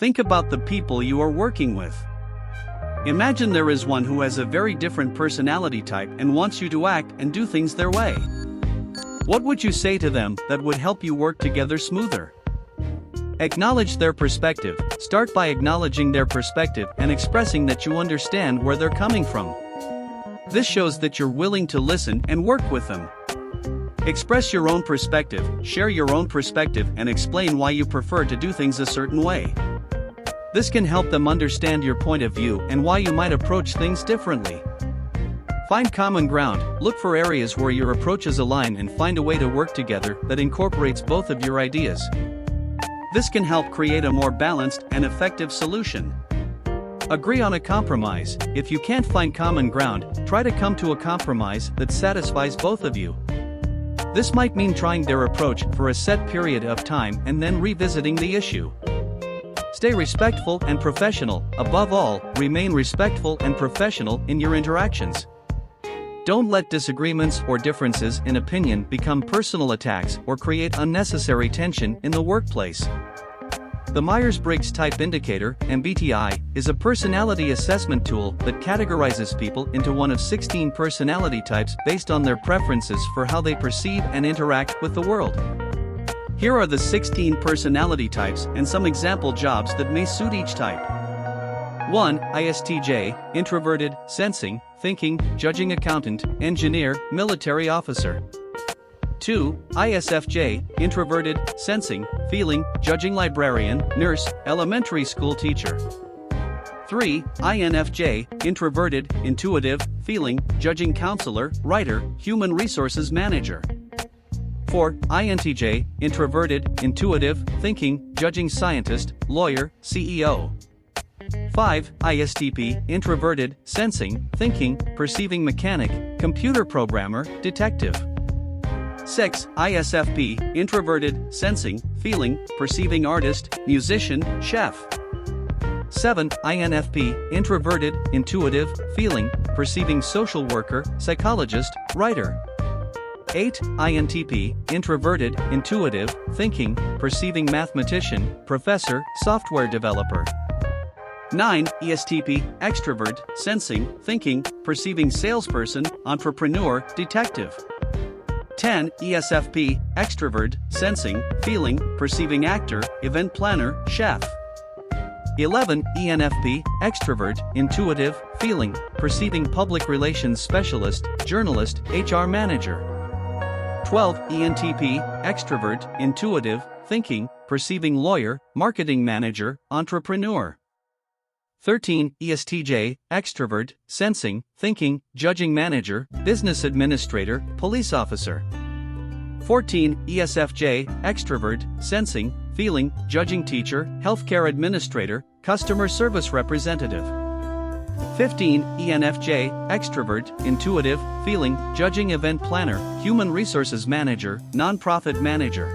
Think about the people you are working with. Imagine there is one who has a very different personality type and wants you to act and do things their way. What would you say to them that would help you work together smoother? Acknowledge their perspective. Start by acknowledging their perspective and expressing that you understand where they're coming from. This shows that you're willing to listen and work with them. Express your own perspective, share your own perspective, and explain why you prefer to do things a certain way. This can help them understand your point of view and why you might approach things differently. Find common ground. Look for areas where your approaches align and find a way to work together that incorporates both of your ideas. This can help create a more balanced and effective solution. Agree on a compromise. If you can't find common ground, try to come to a compromise that satisfies both of you. This might mean trying their approach for a set period of time and then revisiting the issue. Stay respectful and professional. Above all, remain respectful and professional in your interactions. Don't let disagreements or differences in opinion become personal attacks or create unnecessary tension in the workplace. The Myers-Briggs Type Indicator, MBTI, is a personality assessment tool that categorizes people into one of 16 personality types based on their preferences for how they perceive and interact with the world. Here are the 16 personality types and some example jobs that may suit each type. 1. ISTJ, introverted, sensing, thinking, judging accountant, engineer, military officer. 2. ISFJ, introverted, sensing, feeling, judging librarian, nurse, elementary school teacher. 3. INFJ, introverted, intuitive, feeling, judging counselor, writer, human resources manager. 4. INTJ, introverted, intuitive, thinking, judging scientist, lawyer, CEO. 5. ISTP, introverted, sensing, thinking, perceiving mechanic, computer programmer, detective. 6. ISFP, introverted, sensing, feeling, perceiving artist, musician, chef. 7. INFP, introverted, intuitive, feeling, perceiving social worker, psychologist, writer. 8. INTP, introverted, intuitive, thinking, perceiving mathematician, professor, software developer. 9. ESTP, extrovert, sensing, thinking, perceiving salesperson, entrepreneur, detective. 10. ESFP, extrovert, sensing, feeling, perceiving actor, event planner, chef. 11. ENFP, extrovert, intuitive, feeling, perceiving public relations specialist, journalist, HR manager. 12. ENTP, extrovert, intuitive, thinking, perceiving lawyer, marketing manager, entrepreneur. 13. ESTJ, extrovert, sensing, thinking, judging manager, business administrator, police officer. 14. ESFJ, extrovert, sensing, feeling, judging teacher, healthcare administrator, customer service representative. 15. ENFJ, extrovert, intuitive, feeling, judging event planner, human resources manager, nonprofit manager.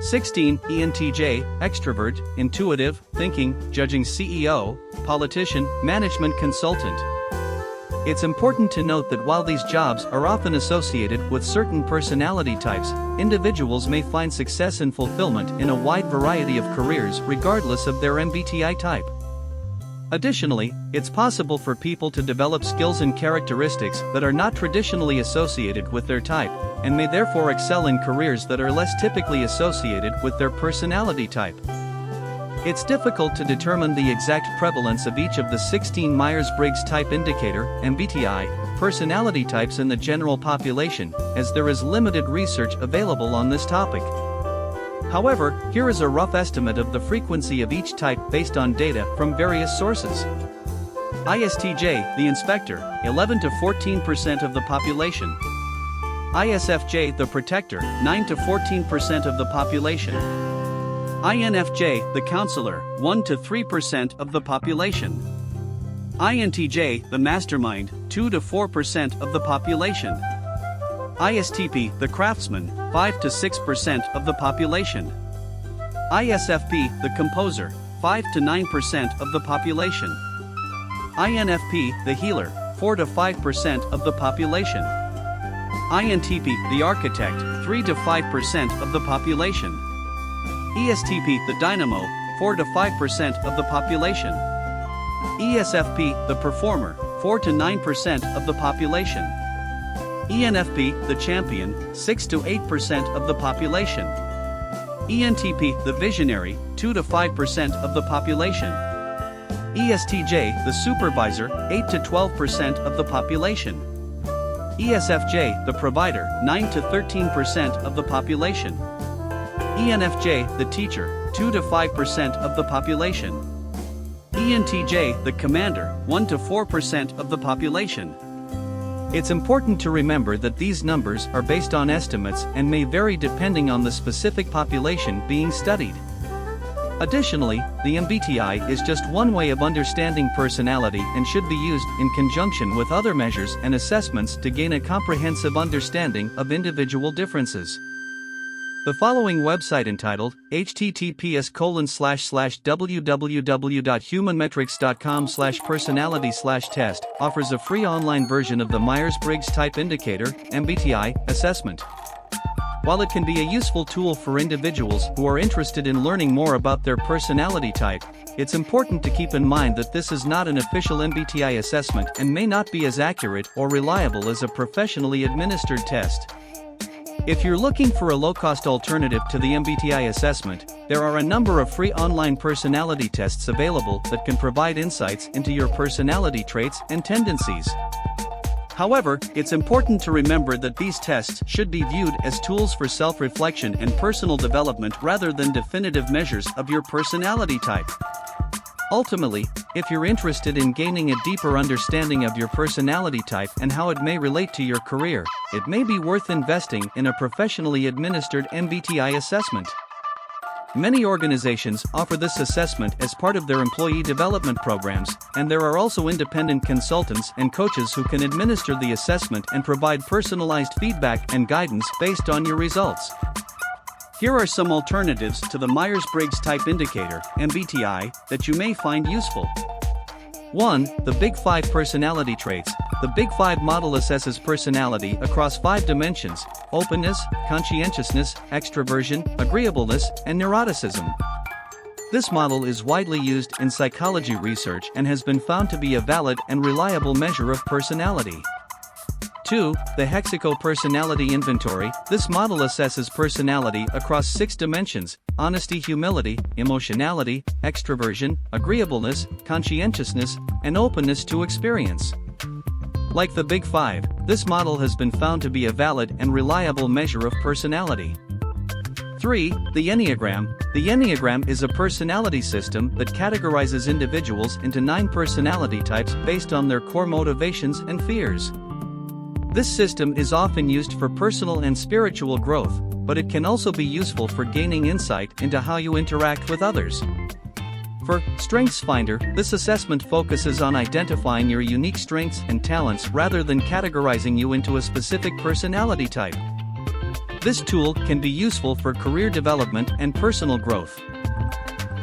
16. ENTJ, extrovert, intuitive, thinking, judging CEO, politician, management consultant. It's important to note that while these jobs are often associated with certain personality types, individuals may find success and fulfillment in a wide variety of careers regardless of their MBTI type. Additionally, it's possible for people to develop skills and characteristics that are not traditionally associated with their type, and may therefore excel in careers that are less typically associated with their personality type. It's difficult to determine the exact prevalence of each of the 16 Myers-Briggs Type Indicator (MBTI) personality types in the general population, as there is limited research available on this topic. However, here is a rough estimate of the frequency of each type based on data from various sources. ISTJ, the inspector, 11 to 14% of the population. ISFJ, the protector, 9 to 14% of the population. INFJ, the counselor, 1 to 3% of the population. INTJ, the mastermind, 2 to 4% of the population. ISTP, the craftsman, 5 to 6% of the population. ISFP, the composer, 5 to 9% of the population. INFP, the healer, 4 to 5% of the population. INTP, the architect, 3 to 5% of the population. ESTP, the dynamo, 4 to 5% of the population. ESFP, the performer, 4 to 9% of the population. ENFP, the champion, 6 to 8% of the population. ENTP, the visionary, 2 to 5% of the population. ESTJ, the supervisor, 8 to 12% of the population. ESFJ, the provider, 9 to 13% of the population. ENFJ, the teacher, 2 to 5% of the population. ENTJ, the commander, 1 to 4% of the population. It's important to remember that these numbers are based on estimates and may vary depending on the specific population being studied. Additionally, the MBTI is just one way of understanding personality and should be used in conjunction with other measures and assessments to gain a comprehensive understanding of individual differences. The following website entitled https://www.humanmetrics.com/personality/test offers a free online version of the Myers-Briggs Type Indicator (MBTI) assessment. While it can be a useful tool for individuals who are interested in learning more about their personality type, it's important to keep in mind that this is not an official MBTI assessment and may not be as accurate or reliable as a professionally administered test. If you're looking for a low-cost alternative to the MBTI assessment, there are a number of free online personality tests available that can provide insights into your personality traits and tendencies. However, it's important to remember that these tests should be viewed as tools for self-reflection and personal development rather than definitive measures of your personality type. Ultimately, if you're interested in gaining a deeper understanding of your personality type and how it may relate to your career, it may be worth investing in a professionally administered MBTI assessment. Many organizations offer this assessment as part of their employee development programs, and there are also independent consultants and coaches who can administer the assessment and provide personalized feedback and guidance based on your results. Here are some alternatives to the Myers-Briggs Type Indicator (MBTI) that you may find useful. 1. The Big 5 Personality Traits. The Big 5 model assesses personality across 5 dimensions: openness, conscientiousness, extroversion, agreeableness, and neuroticism. This model is widely used in psychology research and has been found to be a valid and reliable measure of personality. 2. The Hexaco Personality Inventory. This model assesses personality across 6 dimensions: honesty, humility, emotionality, extroversion, agreeableness, conscientiousness, and openness to experience. Like the Big 5, this model has been found to be a valid and reliable measure of personality. 3. The Enneagram. The Enneagram is a personality system that categorizes individuals into 9 personality types based on their core motivations and fears. This system is often used for personal and spiritual growth, but it can also be useful for gaining insight into how you interact with others. For StrengthsFinder, this assessment focuses on identifying your unique strengths and talents rather than categorizing you into a specific personality type. This tool can be useful for career development and personal growth.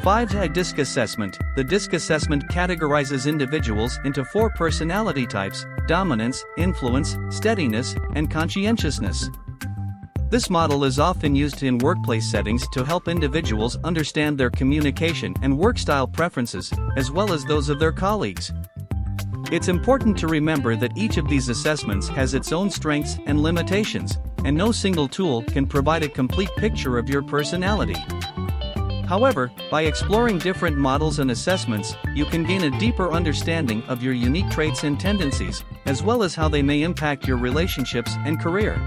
5. The DISC Assessment. The DISC assessment categorizes individuals into 4 personality types: dominance, influence, steadiness, and conscientiousness. This model is often used in workplace settings to help individuals understand their communication and work style preferences, as well as those of their colleagues. It's important to remember that each of these assessments has its own strengths and limitations, and no single tool can provide a complete picture of your personality. However, by exploring different models and assessments, you can gain a deeper understanding of your unique traits and tendencies, as well as how they may impact your relationships and career.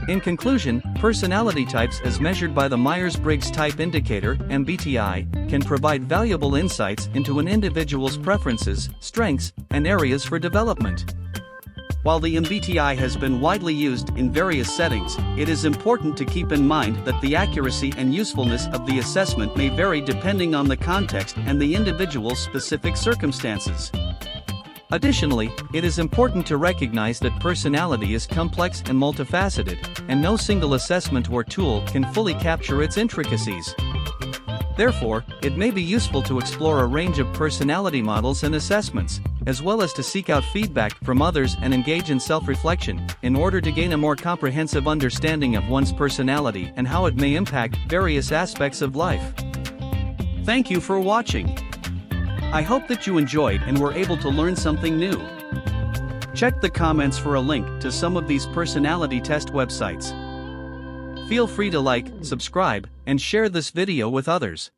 In conclusion, personality types as measured by the Myers-Briggs Type Indicator (MBTI) can provide valuable insights into an individual's preferences, strengths, and areas for development. While the MBTI has been widely used in various settings, it is important to keep in mind that the accuracy and usefulness of the assessment may vary depending on the context and the individual's specific circumstances. Additionally, it is important to recognize that personality is complex and multifaceted, and no single assessment or tool can fully capture its intricacies. Therefore, it may be useful to explore a range of personality models and assessments, as well as to seek out feedback from others and engage in self-reflection, in order to gain a more comprehensive understanding of one's personality and how it may impact various aspects of life. Thank you for watching. I hope that you enjoyed and were able to learn something new. Check the comments for a link to some of these personality test websites. Feel free to like, subscribe, and share this video with others.